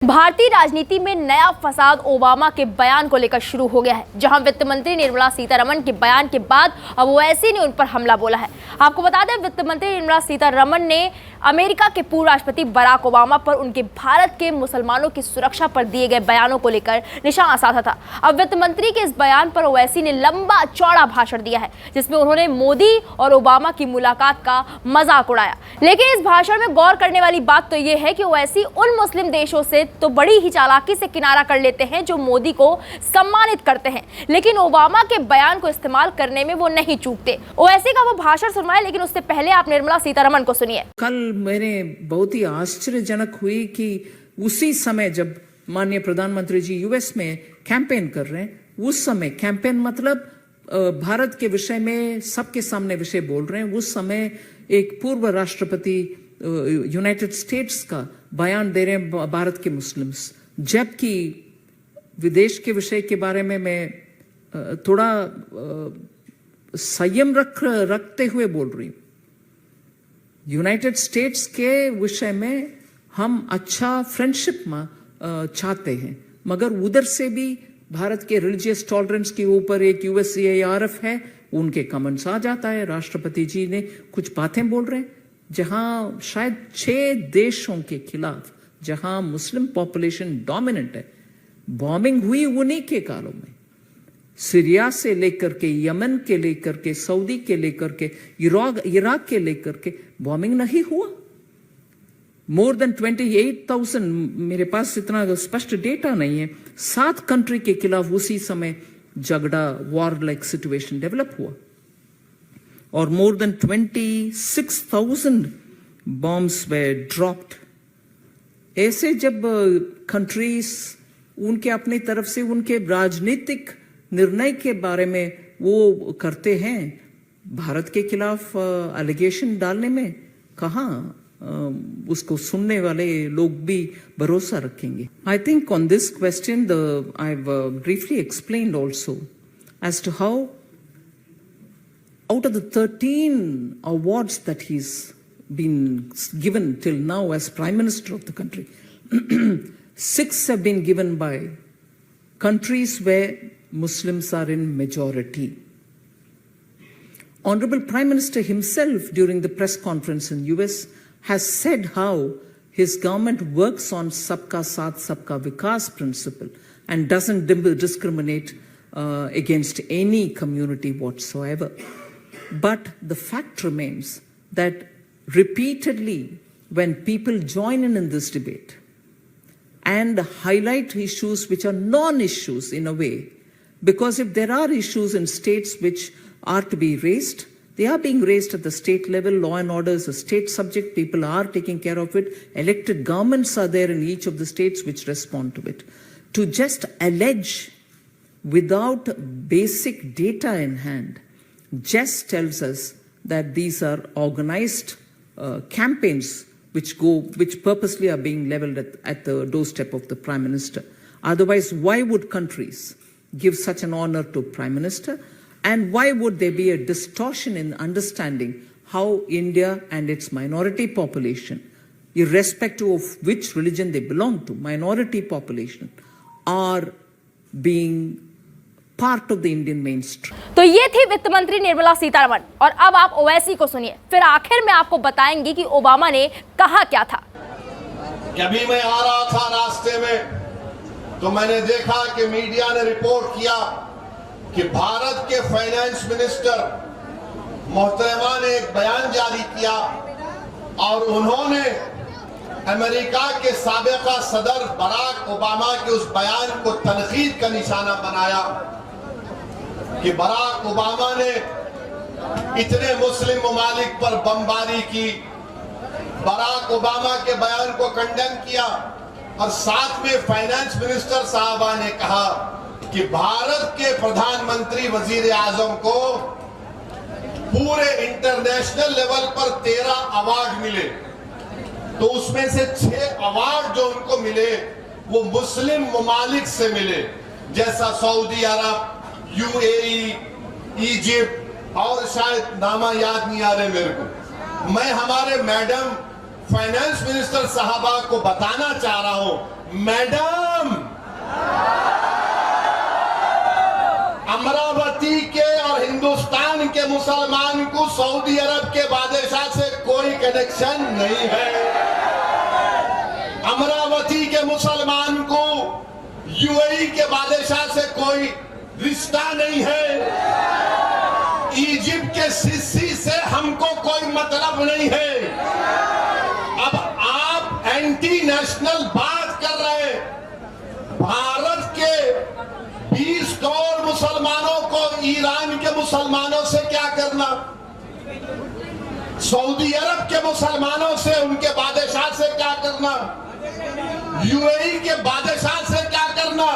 भारतीय राजनीति में नया फसाद ओबामा के बयान को लेकर शुरू हो गया है, जहां वित्त मंत्री निर्मला सीतारमण के बयान के बाद अब ओवैसी ने उन पर हमला बोला है। आपको बता दें, वित्त मंत्री निर्मला सीतारमण ने अमेरिका के पूर्व राष्ट्रपति बराक ओबामा पर उनके भारत के मुसलमानों की सुरक्षा पर दिए गए बयानों को लेकर निशाना साधा था। अब वित्त मंत्री के इस बयान पर ओवैसी ने लंबा चौड़ा भाषण दिया है, जिसमें उन्होंने मोदी और ओबामा की मुलाकात का मजाक उड़ाया। लेकिन इस भाषण में गौर करने वाली बात तो यह है कि ओवैसी उन मुस्लिम देशों से तो बड़ी ही चालाकी से किनारा कर लेते हैं जो मोदी को सम्मानित करते हैं, लेकिन ओबामा के बयान को इस्तेमाल करने में वो नहीं चूकते। ओवैसी का वो भाषण सुनवाएं, लेकिन उससे पहले आप निर्मला सीतारमण को सुनिए। कल मैंने बहुत ही आश्चर्यजनक हुई कि उसी समय जब माननीय प्रधानमंत्री जी यूएस में कैंपेन कर रहे हैं, उस समय कैंपेन मतलब भारत के विषय में सबके सामने विषय बोल रहे हैं, उस समय एक पूर्व राष्ट्रपति यूनाइटेड स्टेट्स का बयान दे रहे हैं भारत के मुस्लिम्स, जबकि विदेश के विषय के बारे में मैं थोड़ा संयम रखते हुए बोल रही हूं। यूनाइटेड स्टेट्स के विषय में हम अच्छा फ्रेंडशिप चाहते हैं, मगर उधर से भी भारत के रिलीजियस टॉलरेंस के ऊपर एक USCIRF है, उनके कमेंट्स आ जाता है। राष्ट्रपति जी ने कुछ बातें बोल रहे हैं जहां शायद 6 देशों के खिलाफ, जहां मुस्लिम पॉपुलेशन डोमिनेंट है, बॉम्बिंग हुई उन्हीं के कालों में। सीरिया से लेकर के, यमन के लेकर के, सऊदी के लेकर के, इराक के लेकर के बॉम्बिंग नहीं हुआ। मोर देन 28,000, मेरे पास इतना स्पष्ट डेटा नहीं है, 7 कंट्री के खिलाफ उसी समय झगड़ा, वॉर लाइक सिचुएशन डेवलप हुआ, और more than 26,000 bombs were dropped. ऐसे जब कंट्रीज उनके अपनी तरफ से उनके राजनीतिक निर्णय के बारे में वो करते हैं, भारत के खिलाफ एलिगेशन डालने में कहाँ उसको सुनने वाले लोग भी भरोसा रखेंगे। I think on this question I've briefly explained also as to how out of the 13 awards that he's been given till now as Prime Minister of the country, 6 have been given by countries where Muslims are in majority. Honorable Prime Minister himself, during the press conference in US, has said how his government works on Sabka Saath Sabka Vikas principle and doesn't discriminate against any community whatsoever. But the fact remains that repeatedly, when people join in this debate and highlight issues which are non-issues in a way, because if there are issues in states which are to be raised, they are being raised at the state level. Law and order is a state subject. People are taking care of it. Elected governments are there in each of the states which respond to it. To just allege without basic data in hand just tells us that these are organized campaigns which purposely are being leveled at the doorstep of the Prime Minister. Otherwise, why would countries give such an honor to Prime Minister? And why would there be a distortion in understanding how India and its minority population, irrespective of which religion they belong to, minority population, are being part of the Indian mainstream. तो ये थी वित्त मंत्री निर्मला सीतारमण, और अब आप ओवैसी को सुनिए, फिर आखिर में आपको बताएंगे कि ओबामा ने कहा क्या था। कभी मैं आ रहा था रास्ते में तो मैंने देखा कि मीडिया ने रिपोर्ट किया कि भारत के फाइनेंस मिनिस्टर मोहतरमा ने एक बयान जारी किया और उन्होंने अमेरिका के साबिका सदर बराक ओबामा के उस बयान को तनकीद का निशाना बनाया कि बराक ओबामा ने इतने मुस्लिम ममालिक पर बमबारी की, बराक ओबामा के बयान को कंडेम किया, और साथ में फाइनेंस मिनिस्टर साहबा ने कहा कि भारत के प्रधानमंत्री वजीर आजम को पूरे इंटरनेशनल लेवल पर 13 अवार्ड मिले, तो उसमें से 6 अवार्ड जो उनको मिले वो मुस्लिम ममालिक से मिले, जैसा सऊदी अरब, UAE, इजिप्ट और शायद नामा याद नहीं आ रहे मेरे को। मैं हमारे मैडम फाइनेंस मिनिस्टर साहबा को बताना चाह रहा हूं मैडम, अमरावती के और हिंदुस्तान के मुसलमान को सऊदी अरब के बादशाह से कोई कनेक्शन नहीं है। अमरावती के मुसलमान को यूएई के बादशाह से कोई रिश्ता नहीं है। इजिप्ट के सिसी से हमको कोई मतलब नहीं है। अब आप एंटी नेशनल बात कर रहे हैं। भारत के 20 करोड़ मुसलमानों को ईरान के मुसलमानों से क्या करना, सऊदी अरब के मुसलमानों से, उनके बादशाह से क्या करना, यूएई के बादशाह से क्या करना,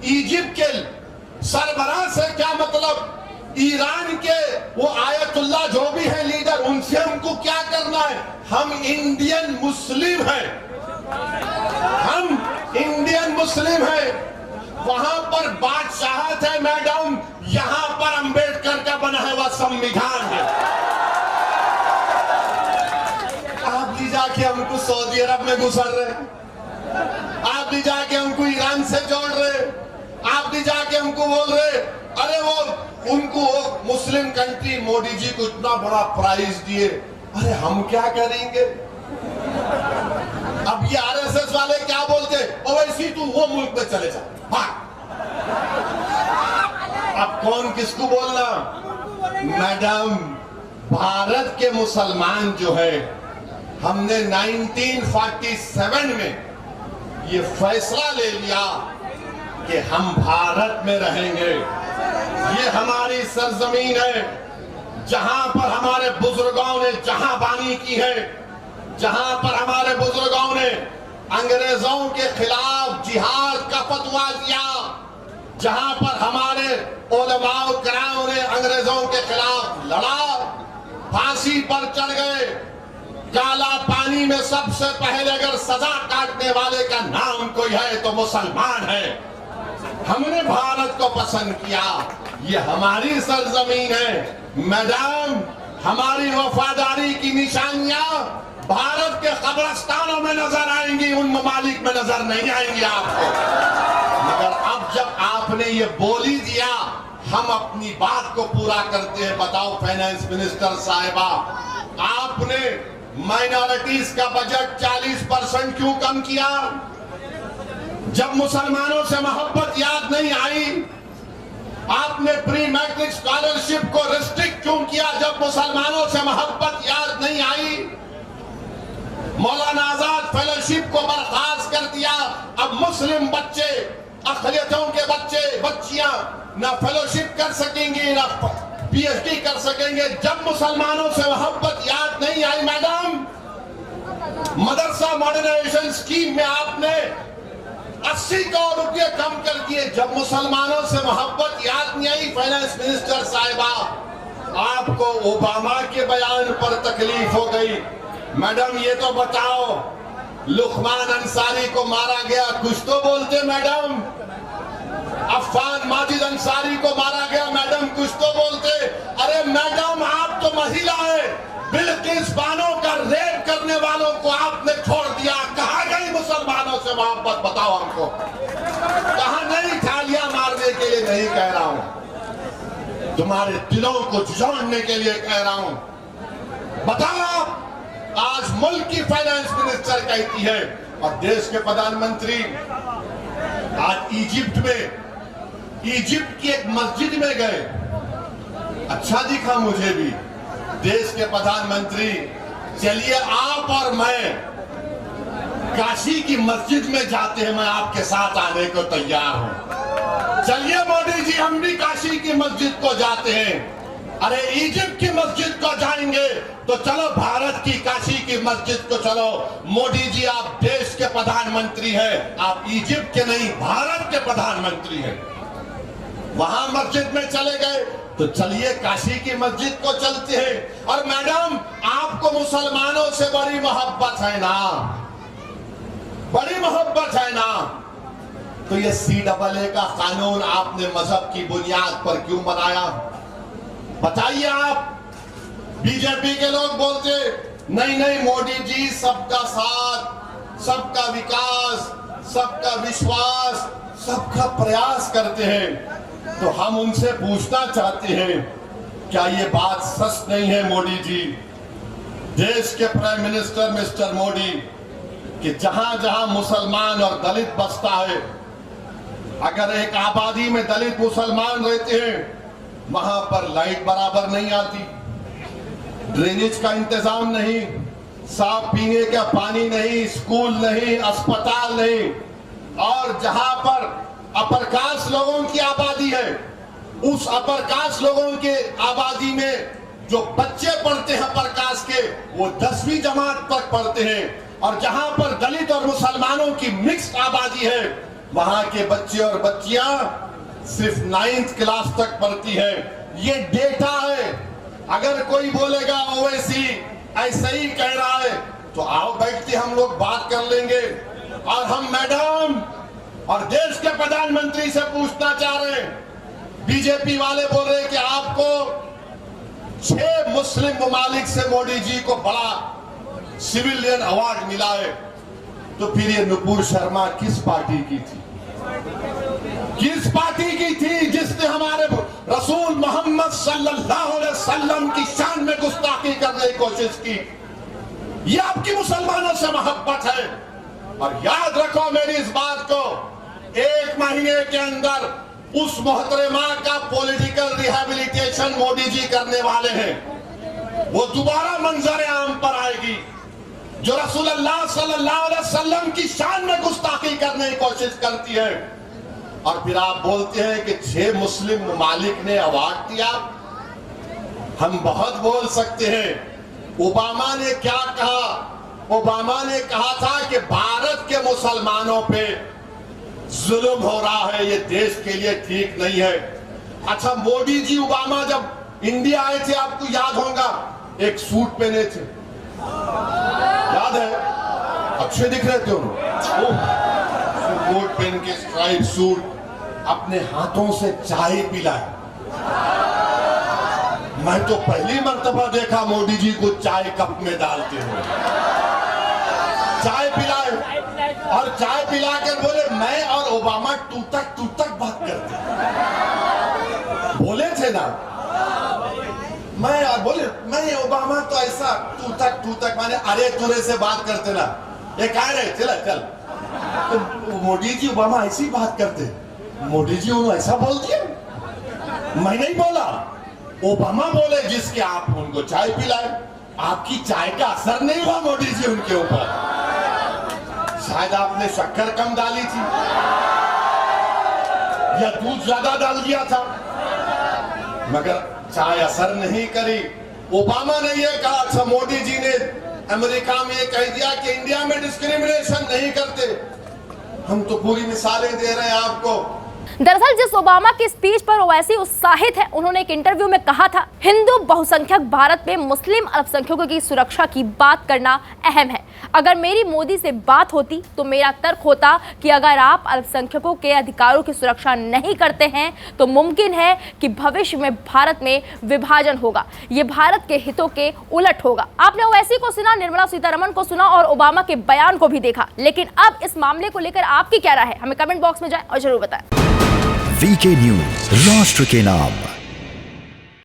इजिप्ट के सरबराह से क्या मतलब, ईरान के वो आयतुल्लाह जो भी है लीडर, उनसे हमको क्या करना है। हम इंडियन मुस्लिम हैं, हम इंडियन मुस्लिम हैं। वहां पर बादशाहत है मैडम, यहां पर अंबेडकर का बना हुआ संविधान है। आप ले जाके हमको सऊदी अरब में घुसर रहे, आप ले जाके हमको ईरान से जोड़ रहे, आप ले जाके हमको बोल रहे अरे वो उनको मुस्लिम कंट्री मोदी जी को इतना बड़ा प्राइज दिए, अरे हम क्या करेंगे। अब ये आरएसएस वाले क्या बोलते, ओ वैसी तू वो मुल्क में चले जा, भाग। अब कौन किसको बोलना। मैडम, भारत के मुसलमान जो है, हमने 1947 में ये फैसला ले लिया कि हम भारत में रहेंगे। ये हमारी सरजमीन है, जहां पर हमारे बुजुर्गों ने जहां बानी की है, जहां पर हमारे बुजुर्गों ने अंग्रेजों के खिलाफ जिहाद का फतवा दिया, जहां पर हमारे उलमाओ कराम ने अंग्रेजों के खिलाफ लड़ा, फांसी पर चढ़ गए। काला पानी में सबसे पहले अगर सजा काटने वाले का नाम कोई है तो मुसलमान है। हमने भारत को पसंद किया, ये हमारी सरजमीन है। मैडम, हमारी वफादारी की निशानियां भारत के कब्रिस्तानों में नजर आएंगी, उन ममालिक में नजर नहीं आएंगी आपको। मगर अब जब आपने ये बोल ही दिया, हम अपनी बात को पूरा करते हैं। बताओ फाइनेंस मिनिस्टर साहिबा, आपने माइनॉरिटीज का बजट 40% क्यों कम किया। जब मुसलमानों से मोहब्बत याद नहीं आई, आपने प्री मैट्रिक स्कॉलरशिप को रिस्ट्रिक्ट क्यों किया जब मुसलमानों से मोहब्बत याद नहीं आई। मौलाना आजाद फेलोशिप को बर्खास्त कर दिया। अब मुस्लिम बच्चे, अक़लियतों के बच्चे बच्चियां ना फेलोशिप कर सकेंगे ना पीएचडी कर सकेंगे जब मुसलमानों से मोहब्बत याद नहीं आई। मैडम, मदरसा मॉडर्नाइजेशन स्कीम में आपने 80 करोड़ रुपए कम कर दिए जब मुसलमानों से मोहब्बत याद नहीं आई। फाइनेंस मिनिस्टर साहिबा, आपको ओबामा के बयान पर तकलीफ हो गई। मैडम, ये तो बताओ, लुकमान अंसारी को मारा गया, कुछ तो बोलते मैडम। अफान माजिद अंसारी को मारा गया, मैडम कुछ तो बोलते। अरे मैडम, आप तो महिला है, बिल्किस बानो का रेप करने वालों को आपने छोड़ दिया। कहाँ गई मुसलमानों से मोहब्बत, बताओ हमको। कहाँ नहीं, थालियां मारने के लिए नहीं कह रहा हूं, तुम्हारे दिलों को झुझाड़ने के लिए कह रहा हूं। बताओ, आज मुल्क की फाइनेंस मिनिस्टर कहती है और देश के प्रधानमंत्री आज इजिप्ट की एक मस्जिद में गए, अच्छा दिखा मुझे भी। देश के प्रधानमंत्री, चलिए आप और मैं काशी की मस्जिद में जाते हैं, मैं आपके साथ आने को तैयार हूं। चलिए मोदी जी, हम भी काशी की मस्जिद को जाते हैं। अरे इजिप्ट की मस्जिद को जाएंगे तो चलो भारत की काशी की मस्जिद को चलो। मोदी जी, आप देश के प्रधानमंत्री हैं, आप इजिप्ट के नहीं भारत के प्रधानमंत्री हैं। वहां मस्जिद में चले गए तो चलिए काशी की मस्जिद को चलते हैं। और मैडम, आपको मुसलमानों से बड़ी मोहब्बत है ना, बड़ी मोहब्बत है ना, तो ये CAA का कानून आपने मजहब की बुनियाद पर क्यों बनाया, बताइए आप। बीजेपी के लोग बोलते नहीं नहीं मोदी जी, सबका साथ, सबका विकास, सबका विश्वास, सबका प्रयास करते हैं, तो हम उनसे पूछना चाहते हैं, क्या ये बात सच नहीं है मोदी जी, देश के प्राइम मिनिस्टर मिस्टर मोदी, कि जहां जहां मुसलमान और दलित बसता है, अगर एक आबादी में दलित मुसलमान रहते हैं, वहां पर लाइट बराबर नहीं आती, ड्रेनेज का इंतजाम नहीं, साफ पीने का पानी नहीं, स्कूल नहीं, अस्पताल नहीं, और जहां पर अपर कास्ट लोगों की आबादी है, उस अपर कास्ट लोगों के आबादी में जो बच्चे पढ़ते हैं अपर कास्ट के, वो 10वीं जमात तक पढ़ते हैं, और जहां पर दलित और मुसलमानों की मिक्स्ड आबादी है, वहां के बच्चे और बच्चियां सिर्फ 9th क्लास तक पढ़ती है। ये डेटा है। अगर कोई बोलेगा ओवैसी ऐसा ही कह रहा है, तो आओ बैठ के हम लोग बात कर लेंगे। और हम मैडम और देश के प्रधानमंत्री से पूछना चाह रहे हैं, बीजेपी वाले बोल रहे हैं कि आपको 6 मुस्लिम ममालिक से मोदी जी को बड़ा सिविलियन अवार्ड मिला है, तो फिर ये नुपुर शर्मा किस पार्टी की थी? किस पार्टी की थी जिसने हमारे रसूल मोहम्मद सल्लल्लाहु अलैहि वसल्लम की शान में गुस्ताखी करने की कोशिश की? ये आपकी मुसलमानों से मोहब्बत है। और याद रखो मेरी इस बात को, 1 महीने के अंदर उस मोहतरमा का पॉलिटिकल रिहैबिलिटेशन मोदी जी करने वाले हैं। वो दोबारा मंजर आम पर आएगी जो रसूलुल्लाह सल्लल्लाहु अलैहि वसल्लम की शान में गुस्ताखी करने की कोशिश करती है। और फिर आप बोलते हैं कि 6 मुस्लिम ममालिक ने अवार्ड दिया। हम बहुत बोल सकते हैं। ओबामा ने क्या कहा? ओबामा ने कहा था कि भारत के मुसलमानों पे जुल्म हो रहा है, ये देश के लिए ठीक नहीं है। अच्छा, मोदी जी ओबामा जब इंडिया आए थे, आपको याद होगा, एक सूट पहने थे, याद है? अच्छे दिख रहे थे उन्होंने, कोट पहन के स्ट्राइप सूट, अपने हाथों से चाय पिलाए। मैं तो पहली मर्तबा देखा मोदी जी को चाय कप में डालते हुए। चाय पिलाए और चाय पिलाकर बोले, मैं और ओबामा टूटक बात करते हैं। बोले थे ना, मैं और बोले मैं ओबामा तो ऐसा टूटक माने अरे तुरे से बात करते ना, ये कह रहे चल तो मोदी जी ओबामा ऐसी बात करते। मोदी जी उन्होंने ऐसा बोल दिया, मैं नहीं बोला, ओबामा बोले, जिसके आप उनको चाय पिलाए। आपकी चाय का असर नहीं हुआ मोदी जी उनके ऊपर, शायद आपने शक्कर कम डाली थी या दूध ज्यादा डाल दिया था, मगर चाय असर नहीं करी। ओबामा ने यह कहा। अच्छा, मोदी जी ने अमेरिका में कह दिया कि इंडिया में डिस्क्रिमिनेशन नहीं करते। हम तो पूरी मिसालें दे रहे हैं आपको। दरअसल जिस ओबामा की स्पीच पर ओवैसी उत्साहित है, उन्होंने एक इंटरव्यू में कहा था, हिंदू बहुसंख्यक भारत में मुस्लिम अल्पसंख्यकों की सुरक्षा की बात करना अहम है। अगर मेरी मोदी से बात होती तो मेरा तर्क होता कि अगर आप अल्पसंख्यकों के अधिकारों की सुरक्षा नहीं करते हैं तो मुमकिन है कि भविष्य में भारत में विभाजन होगा, ये भारत के हितों के उलट होगा। आपने ओवैसी को सुना, निर्मला सीतारमण को सुना और ओबामा के बयान को भी देखा, लेकिन अब इस मामले को लेकर आपकी क्या राय है? हमें कमेंट बॉक्स में जाएं और जरूर बताएं। वीके न्यूज, राष्ट्र के नाम।